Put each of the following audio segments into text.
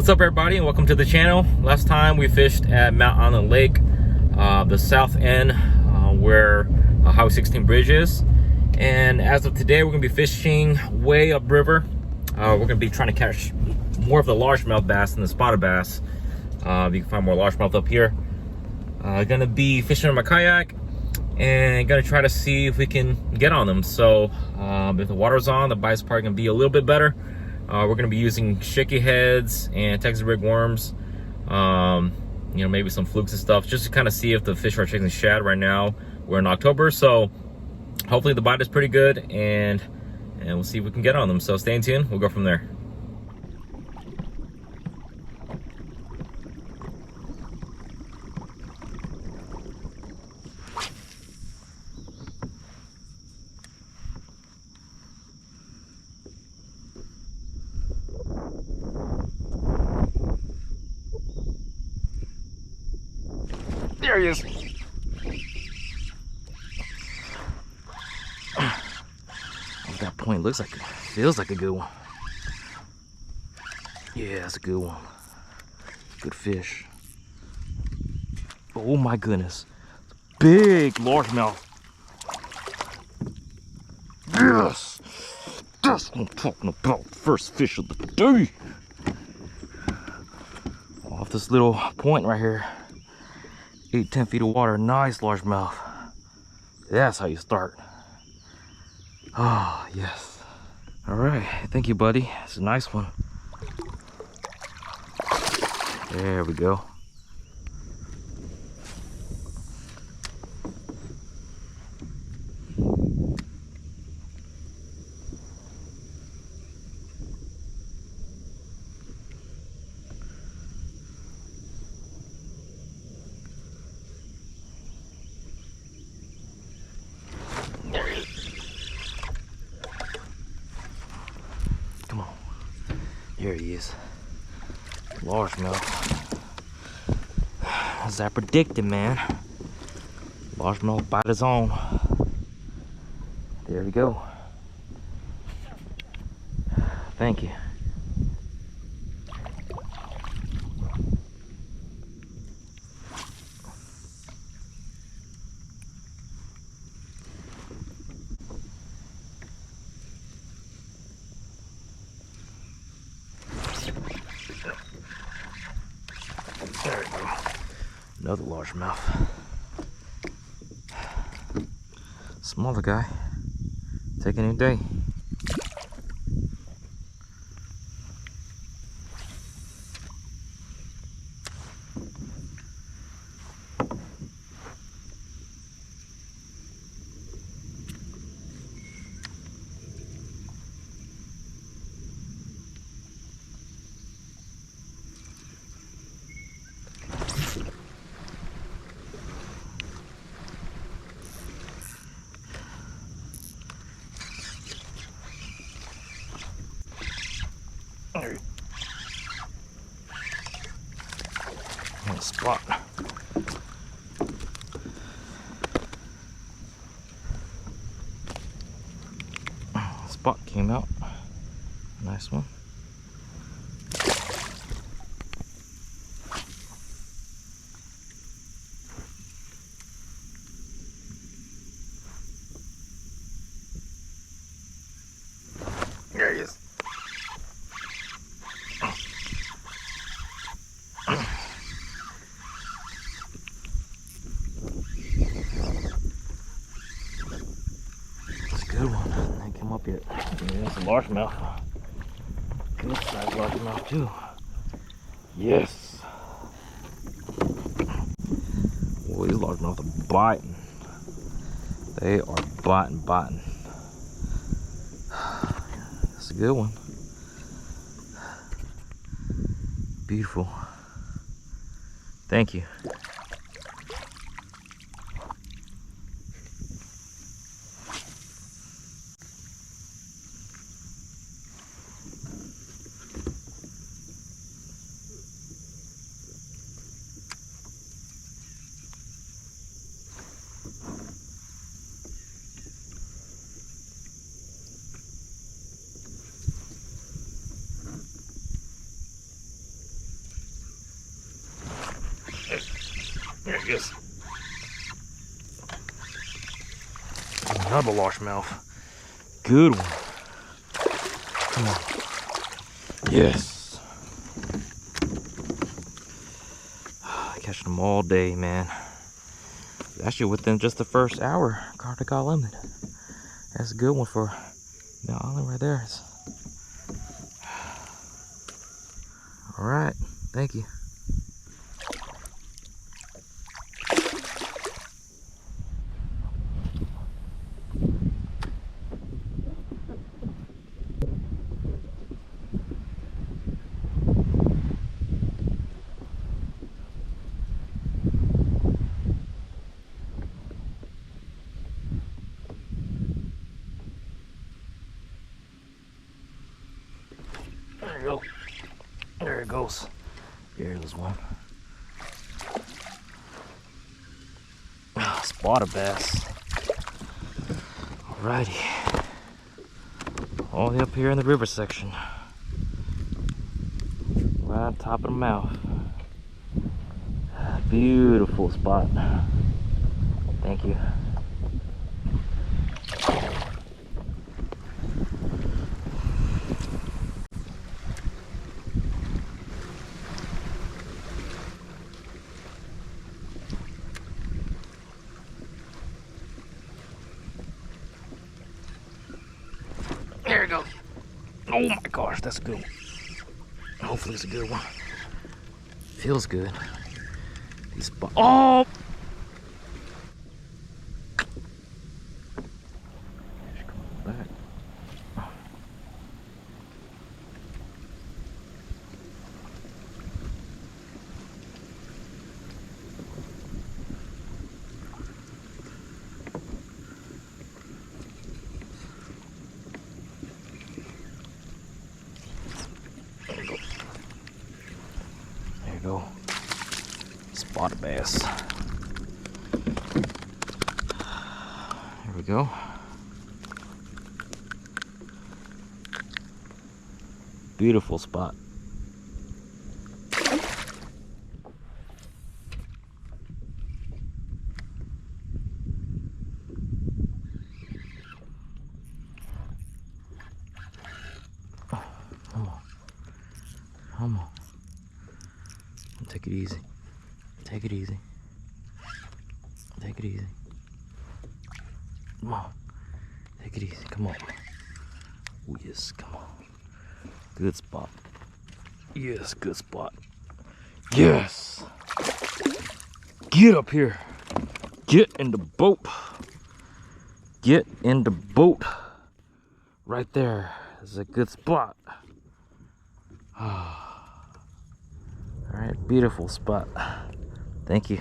What's up, everybody, and welcome to the channel. Last time we fished at Mount Island Lake, the south end where Highway 16 bridge is. And as of today, we're gonna be fishing way upriver. We're gonna be trying to catch more of the largemouth bass than the spotted bass. You can find more largemouth up here. Gonna be fishing on my kayak and gonna try to see if we can get on them. So if the water's on, the bite's probably gonna be a little bit better. We're gonna be using shaky heads and Texas rig worms, you know, maybe some flukes and stuff, just to kind of see if the fish are chasing shad. Right now we're in October, so hopefully the bite is pretty good, and we'll see if we can get on them. So stay tuned, we'll go from there. There he is. At that point, looks like, feels like a good one. Yeah, that's a good one. Good fish. Oh my goodness. Big largemouth. Yes! That's what I'm talking about. First fish of the day. Off this little point right here. 8-10 feet of water, nice largemouth. That's how you start. Oh, yes. All right, thank you, buddy. It's a nice one. There we go. Come on. Here he is. Largemouth. As I predicted, man. Largemouth bite his own. There we go. Thank you. There we go. Another largemouth. Smaller guy. Taking a day. Nice spot. Spot came out. Nice one. There he is. That's a good one. Didn't come up yet. Yeah, that's a largemouth. Good size largemouth too. Yes. Boy, these largemouth are biting. They are biting. That's a good one. Beautiful. Thank you. Yes. Another largemouth. Good one. Come on. Yes. Catching them all day, man. Actually, within just the first hour, Carter got limit. That's a good one for Mount Island right there. All right, thank you. There you go. There it goes. There's one. Spotted bass. Alrighty. All the way up here in the river section. Right on top of the mouth. Beautiful spot. Thank you. There it goes. Oh my gosh, that's a good one. Hopefully it's a good one. Feels good. Oh! Back. There you go. Spotted bass. There we go. Beautiful spot. Come on. Come on. Take it easy. Take it easy. Take it easy. Come on. Take it easy. Come on. Oh, yes. Come on. Good spot. Yes, good spot. Yes. Get up here. Get in the boat. Get in the boat. Right there is a good spot. Alright, beautiful spot. Thank you.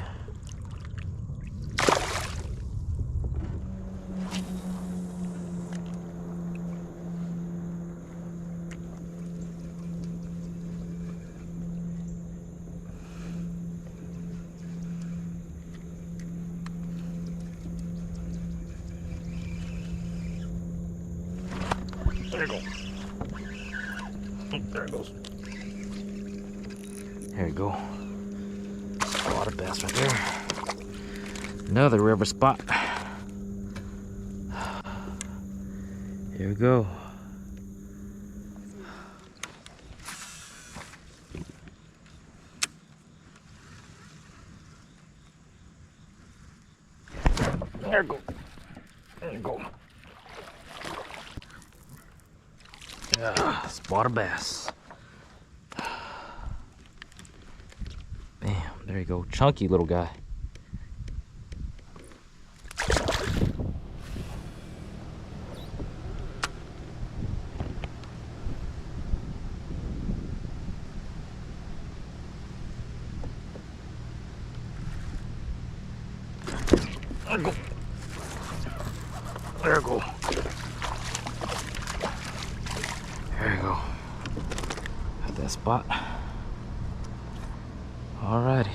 There it goes. There it goes. There you go. Spotted bass right there. Another river spot. Here we go. There you go. There you go. Yeah, spotted bass. Bam, there you go. Chunky little guy. There you go. There you go. There you go. At that spot. Alrighty.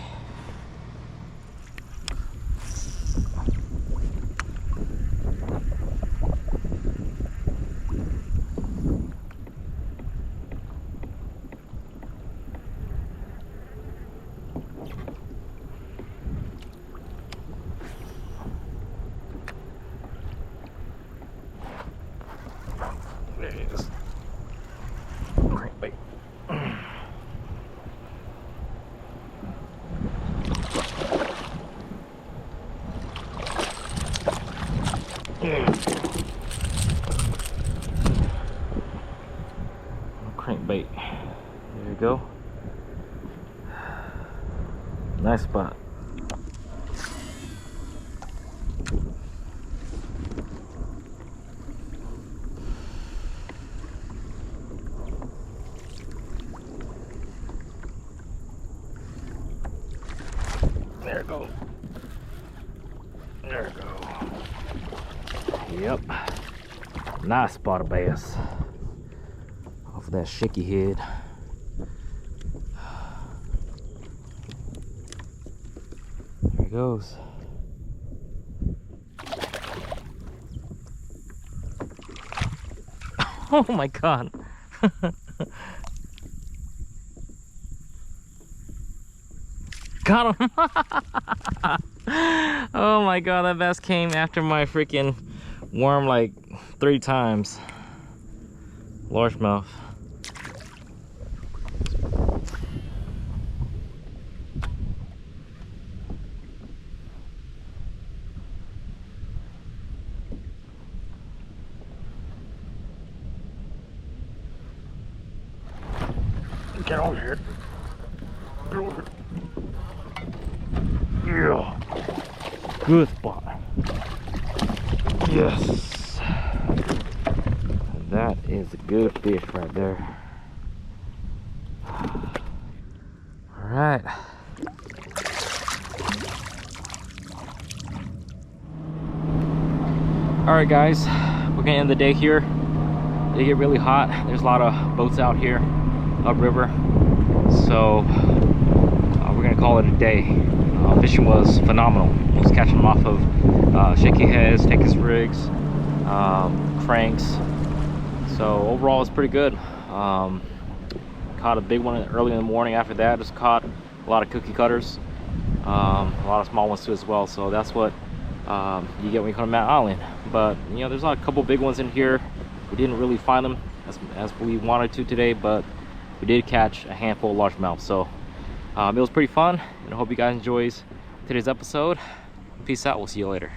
bait. There you go. Nice spot. There it goes. There it goes. Yep. Nice spot of bass. Off of that shaky head. There he goes. Oh my god. Got him. Oh my god, that bass came after my freaking worm like 3 times. Largemouth. Get over here. Get over here. Yeah. Good spot. Yes. That is a good fish right there. All right. All right, guys. We're gonna end the day here. They get really hot. There's a lot of boats out here, upriver. So we're gonna call it a day. Fishing was phenomenal. I was catching them off of shaky heads, Texas rigs, cranks. So overall, it's pretty good. Caught a big one early in the morning. After that, just caught a lot of cookie cutters, a lot of small ones too as well. So that's what you get when you come to Mount Island. But you know, there's a couple big ones in here. We didn't really find them as we wanted to today, but we did catch a handful of largemouth. So it was pretty fun, and I hope you guys enjoys today's episode. Peace out. We'll see you later.